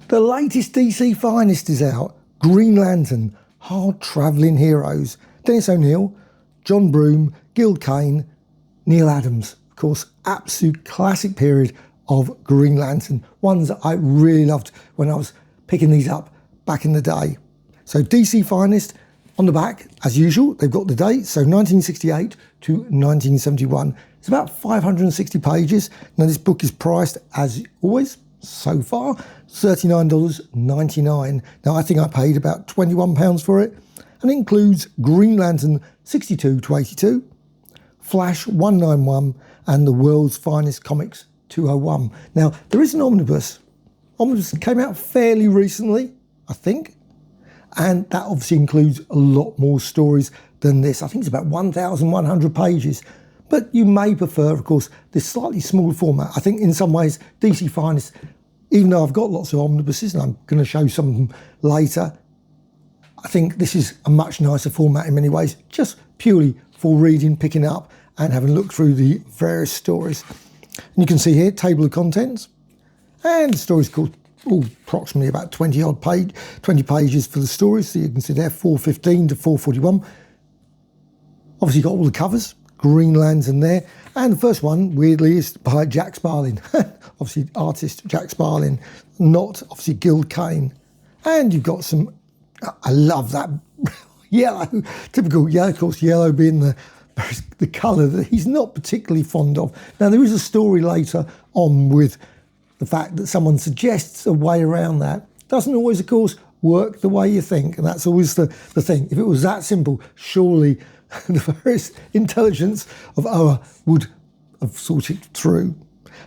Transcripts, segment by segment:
The latest DC Finest is out. Green Lantern, Hard Travelling Heroes. Dennis O'Neil, John Broome, Gil Kane, Neal Adams. Of course, absolute classic period of Green Lantern. Ones that I really loved when I was picking these up back in the day. So DC Finest, on the back, as usual, they've got the date, so 1968 to 1971. It's about 560 pages. Now this book is priced, as always, so far, $39.99. Now I think I paid about £21 for it, and it includes Green Lantern 62 to 82, Flash 191, and the World's Finest Comics 201. Now there is an omnibus. Omnibus came out fairly recently, I think, and that obviously includes a lot more stories than this. I think it's about 1,100 pages. But you may prefer, of course, this slightly smaller format. I think in some ways, DC Finest, even though I've got lots of omnibuses, and I'm going to show some of them later, I think this is a much nicer format in many ways, just purely for reading, picking up, and having a look through the various stories. And you can see here, table of contents, and the story's called approximately about 20 pages for the stories. So you can see there, 415 to 441. Obviously got all the covers. Green Lantern there, and the first one weirdly is by Jack Sparling. Obviously artist Jack Sparling, not obviously Gil Kane. And you've got some, I love that yellow, typical yellow, of course yellow being the colour that he's not particularly fond of. Now there is a story later on with the fact that someone suggests a way around that. Doesn't always of course work the way you think, and that's always the thing. If it was that simple, surely the various intelligence of Oa would have thought it through.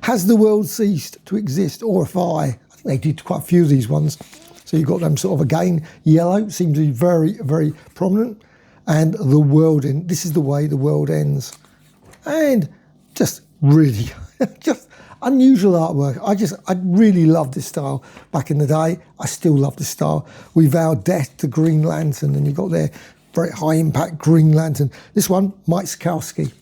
Has the world ceased to exist, or if I think they did quite a few of these ones. So you've got them sort of again, yellow, seems to be very, very prominent. And the world end, this is the way the world ends. And just really, just unusual artwork. I really loved this style back in the day. I still love this style. We vowed death to Green Lantern, and you've got there, very high impact Green Lantern. This one, Mike Sekowsky.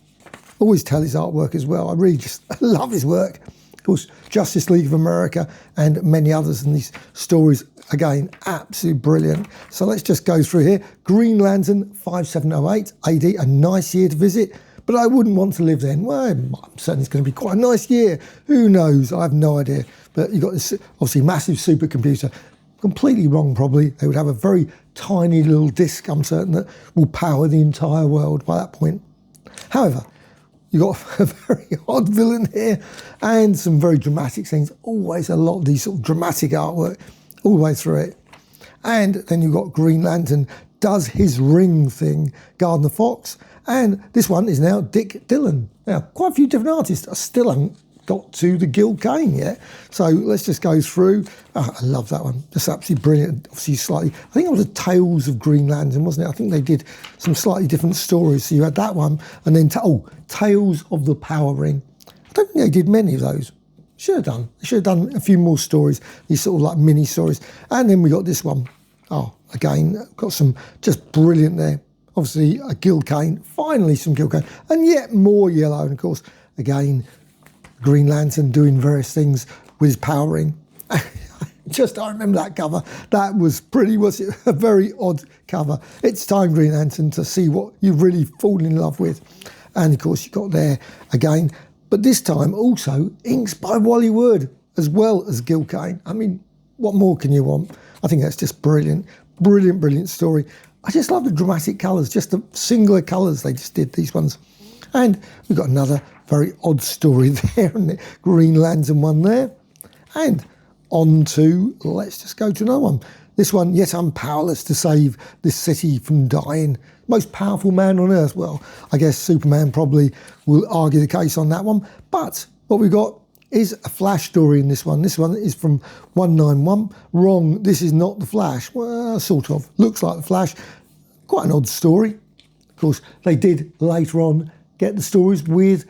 Always tell his artwork as well. I really just love his work. Of course, Justice League of America and many others, and these stories, again, absolutely brilliant. So let's just go through here. Green Lantern 5708 AD, a nice year to visit, but I wouldn't want to live then. Well, I'm certain it's going to be quite a nice year. Who knows? I have no idea. But you've got this, obviously, massive supercomputer. Completely wrong, probably. They would have a very tiny little disk, I'm certain, that will power the entire world by that point. However, you've got a very odd villain here and some very dramatic scenes. Always a lot of these sort of dramatic artwork all the way through it. And then you've got Green Lantern does his ring thing, Gardner Fox. And this one is now Dick Dillon. Now, quite a few different artists. I still haven't got to the Gil Kane yet. So let's just go through. Oh, I love that one. Just absolutely brilliant. Obviously slightly, I think it was a Tales of Green Lantern, wasn't it? I think they did some slightly different stories. So you had that one, and then, Tales of the Power Ring. I don't think they did many of those. Should have done. They should have done a few more stories, these sort of like mini stories. And then we got this one. Oh, again, got some just brilliant there. Obviously a Gil Kane, finally some Gil Kane, and yet more yellow. And of course, again, Green Lantern doing various things with his power ring. I remember that cover. That was a very odd cover. It's time, Green Lantern, to see what you've really fallen in love with. And of course, you got there again, but this time also inks by Wally Wood as well as Gil Kane. I mean, what more can you want? I think that's just brilliant. Brilliant, brilliant story. I just love the dramatic colours, just the singular colours they just did, these ones. And we've got another very odd story there, and the Green Lantern one there. And on to, let's just go to another one. This one, yet I'm powerless to save this city from dying. Most powerful man on earth. Well, I guess Superman probably will argue the case on that one. But what we've got is a Flash story in this one. This one is from 191. Wrong, this is not the Flash. Well, sort of. Looks like the Flash. Quite an odd story. Of course, they did later on get the stories with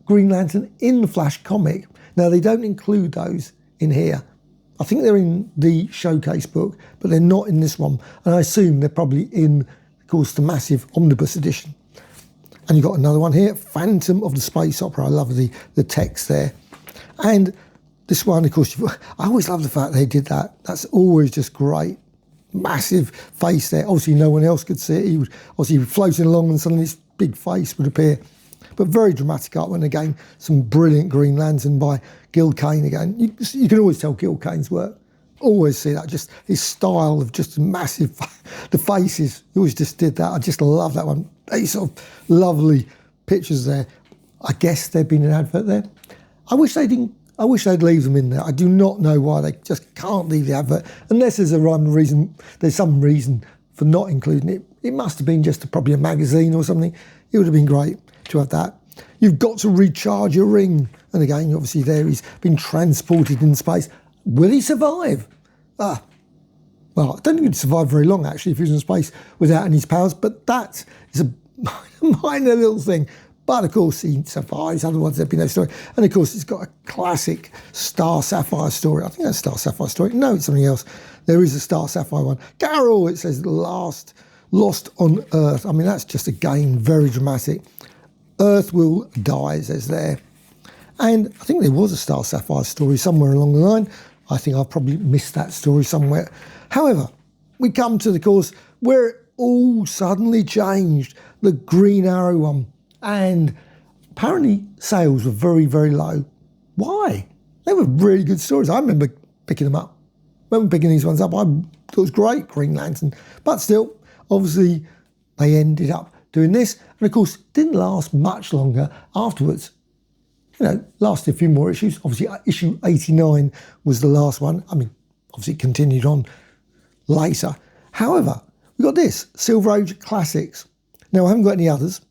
Green Lantern in the Flash comic. Now, they don't include those in here. I think they're in the showcase book, but they're not in this one. And I assume they're probably in, of course, the massive omnibus edition. And you've got another one here, Phantom of the Space Opera. I love the text there. And This one, of course, I always love the fact they did that. That's always just great. Massive face there. Obviously, no one else could see it. He was obviously floating along and suddenly this big face would appear. But very dramatic art. And again, some brilliant Green Lantern by Kane again. You can always tell Kane's work. Always see that, just his style of just massive, the faces. He always just did that. I just love that one. These sort of lovely pictures there. I guess there'd been an advert there. I wish they didn't. I wish they'd leave them in there. I do not know why they just can't leave the advert, unless there's a rhyme and reason. There's some reason for not including it. It must have been just probably a magazine or something. It would have been great to have that. You've got to recharge your ring. And again, obviously there he's been transported in space. Will he survive? Well, I don't think he'd survive very long, actually, if he was in space without any powers, but that is a minor little thing. But, of course, he survives, otherwise there'd be no story. And, of course, it's got a classic Star Sapphire story. I think that's Star Sapphire story. No, it's something else. There is a Star Sapphire one. Carol, it says, Lost on Earth. I mean, that's just, again, very dramatic. Earth will die, it says there. And I think there was a Star Sapphire story somewhere along the line. I think I've probably missed that story somewhere. However, we come to the course where it all suddenly changed. The Green Arrow one. And apparently sales were very, very low. Why? They were really good stories. I remember picking them up. I remember picking these ones up. I thought it was great, Green Lantern. But still, obviously, they ended up doing this. And of course, it didn't last much longer afterwards. You know, lasted a few more issues. Obviously, issue 89 was the last one. I mean, obviously it continued on later. However, we got this, Silver Age Classics. Now, I haven't got any others.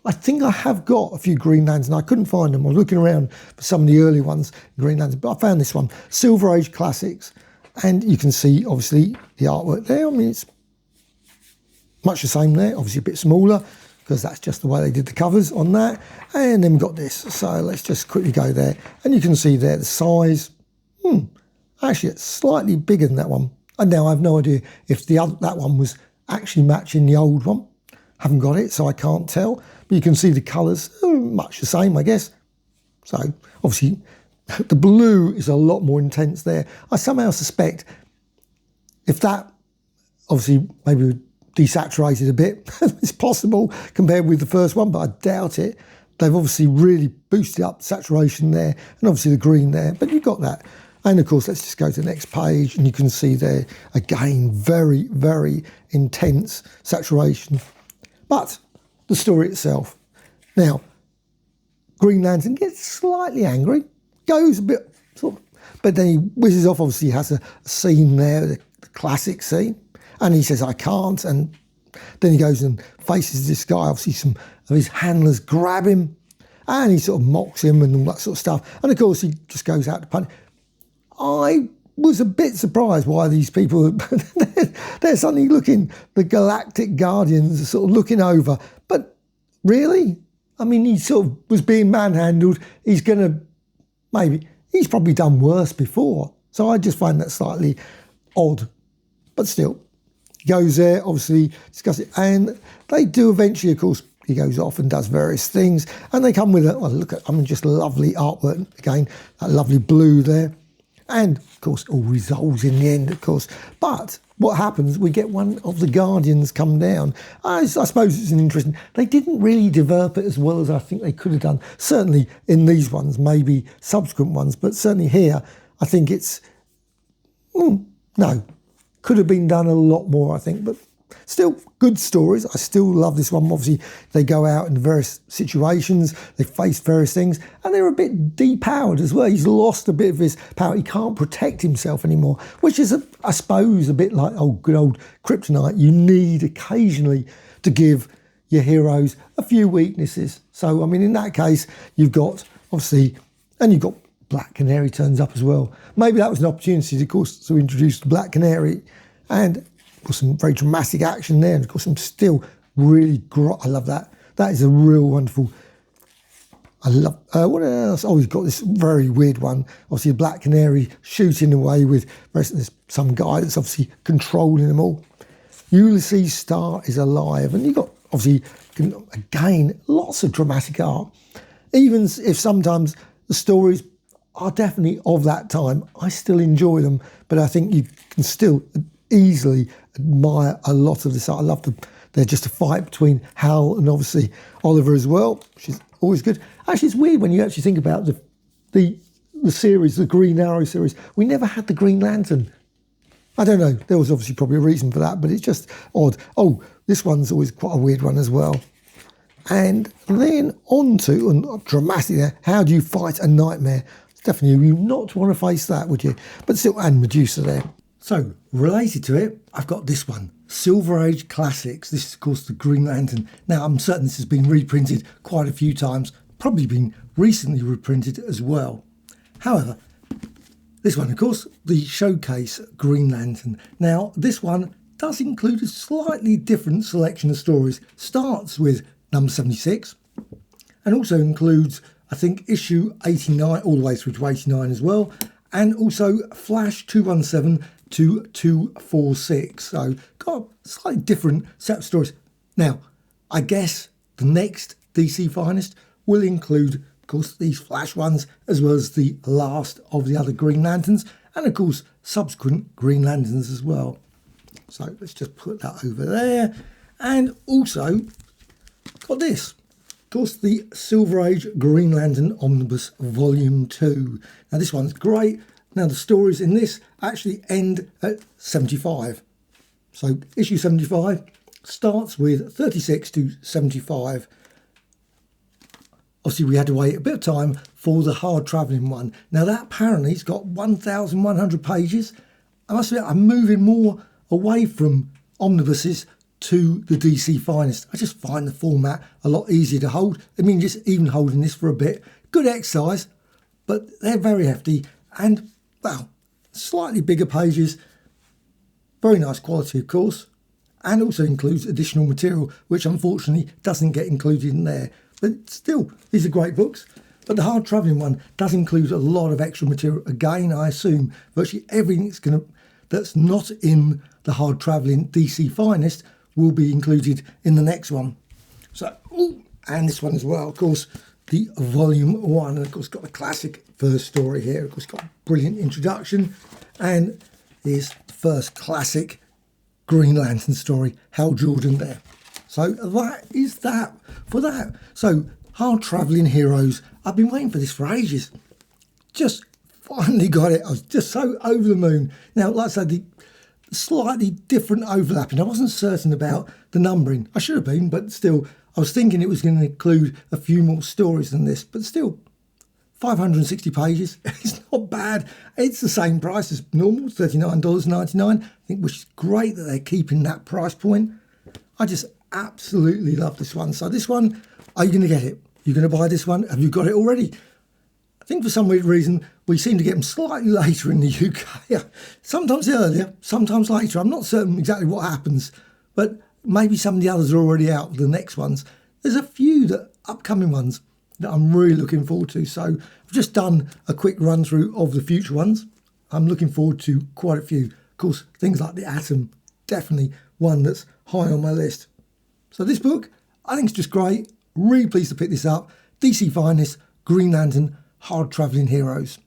I think I have got a few Green Lanterns. I couldn't find them. I was looking around for some of the early ones, Green Lanterns, but I found this one, Silver Age Classics. And you can see, obviously, the artwork there. I mean, it's much the same there, obviously a bit smaller, because that's just the way they did the covers on that. And then we've got this. So let's just quickly go there. And you can see there the size. Actually, it's slightly bigger than that one. And now I have no idea if that one was actually matching the old one. Haven't got it, so I can't tell. But you can see the colours, much the same, I guess. So, obviously, the blue is a lot more intense there. I somehow suspect if that, obviously, maybe desaturated a bit, it's possible compared with the first one, but I doubt it. They've obviously really boosted up the saturation there, and obviously the green there, but you've got that. And of course, let's just go to the next page, and you can see there, again, very, very intense saturation. But the story itself. Now, Green Lantern gets slightly angry, goes a bit, but then he whizzes off, obviously he has a scene there, the classic scene, and he says, I can't, and then he goes and faces this guy, obviously some of his handlers grab him, and he sort of mocks him and all that sort of stuff, and of course he just goes out to punch. I was a bit surprised why these people, they're suddenly looking, the Galactic Guardians are sort of looking over, but really? I mean, he sort of was being manhandled, he's probably done worse before, so I just find that slightly odd, but still. He goes there, obviously, discuss it, and they do eventually, of course, he goes off and does various things, and they come with just lovely artwork, again, that lovely blue there. And, of course, it all resolves in the end, of course. But what happens, we get one of the Guardians come down. I suppose it's an interesting... They didn't really develop it as well as I think they could have done. Certainly in these ones, maybe subsequent ones, but certainly here, I think it's... no, could have been done a lot more, I think, but still good stories. I still love this one. Obviously, they go out in various situations, they face various things, and they're a bit depowered as well. He's lost a bit of his power. He can't protect himself anymore, which is, I suppose, a bit like good old kryptonite. You need occasionally to give your heroes a few weaknesses. So, I mean, in that case, you've got, obviously, and you've got Black Canary turns up as well. Maybe that was an opportunity, of course, to introduce the Black Canary, and of course some very dramatic action there, and of course some still really I love that. That is a real wonderful. I love, what else? Oh, we've got this very weird one. Obviously, a Black Canary shooting away with there's some guy that's obviously controlling them all. Ulysses Star is alive, and you've got, obviously, again, lots of dramatic art. Even if sometimes the stories are definitely of that time. I still enjoy them, but I think you can still easily admire a lot of this. I love them. They're just a fight between Hal and obviously Oliver as well, which is always good. Actually, it's weird when you actually think about the series, the Green Arrow series. We never had the Green Lantern. I don't know. There was obviously probably a reason for that, but it's just odd. Oh, this one's always quite a weird one as well. And then on to, and dramatic there, how do you fight a nightmare? It's definitely, you not want to face that, would you? But still, and Medusa there. So, related to it, I've got this one, Silver Age Classics. This is, of course, the Green Lantern. Now, I'm certain this has been reprinted quite a few times, probably been recently reprinted as well. However, this one, of course, the Showcase Green Lantern. Now, this one does include a slightly different selection of stories. Starts with number 76 and also includes, I think, issue 89 all the way through to 89 as well, and also Flash 217 to 246. So got a slightly different set of stories. Now, I guess the next DC Finest will include, of course, these Flash ones, as well as the last of the other Green Lanterns, and of course subsequent Green Lanterns as well. So let's just put that over there. And also got this, of course, the Silver Age Green Lantern Omnibus Volume 2. Now this one's great. Now the stories in this actually end at 75. So issue 75 starts with 36 to 75. Obviously we had to wait a bit of time for the hard travelling one. Now that apparently has got 1,100 pages. I must admit, I'm moving more away from omnibuses to the DC Finest. I just find the format a lot easier to hold. I mean, just even holding this for a bit. Good exercise, but they're very hefty and, well, slightly bigger pages. Very nice quality, of course, and also includes additional material, which unfortunately doesn't get included in there. But still, these are great books. But the hard travelling one does include a lot of extra material. Again, I assume virtually everything that's not in the hard travelling DC Finest will be included in the next one. So, and this one as well, of course, the Volume 1, and of course got the classic first story here. Of course, got a brilliant introduction, and here's the first classic Green Lantern story, Hal Jordan there. So that is that for that. So hard travelling heroes. I've been waiting for this for ages. Just finally got it. I was just so over the moon. Now, like I said, the slightly different overlapping. I wasn't certain about the numbering. I should have been, but still, I was thinking it was going to include a few more stories than this. But still, 560 pages. It's not bad. It's the same price as normal, $39.99. I think, which is great that they're keeping that price point. I just absolutely love this one. So this one, are you going to get it? You're going to buy this one? Have you got it already? I think for some weird reason, we seem to get them slightly later in the UK. Sometimes earlier, sometimes later. I'm not certain exactly what happens, but maybe some of the others are already out, the next ones. There's a few upcoming ones that I'm really looking forward to. So I've just done a quick run through of the future ones. I'm looking forward to quite a few. Of course, things like the Atom, definitely one that's high on my list. So this book, I think it's just great. Really pleased to pick this up. DC Finest, Green Lantern, Hard Travelling Heroes.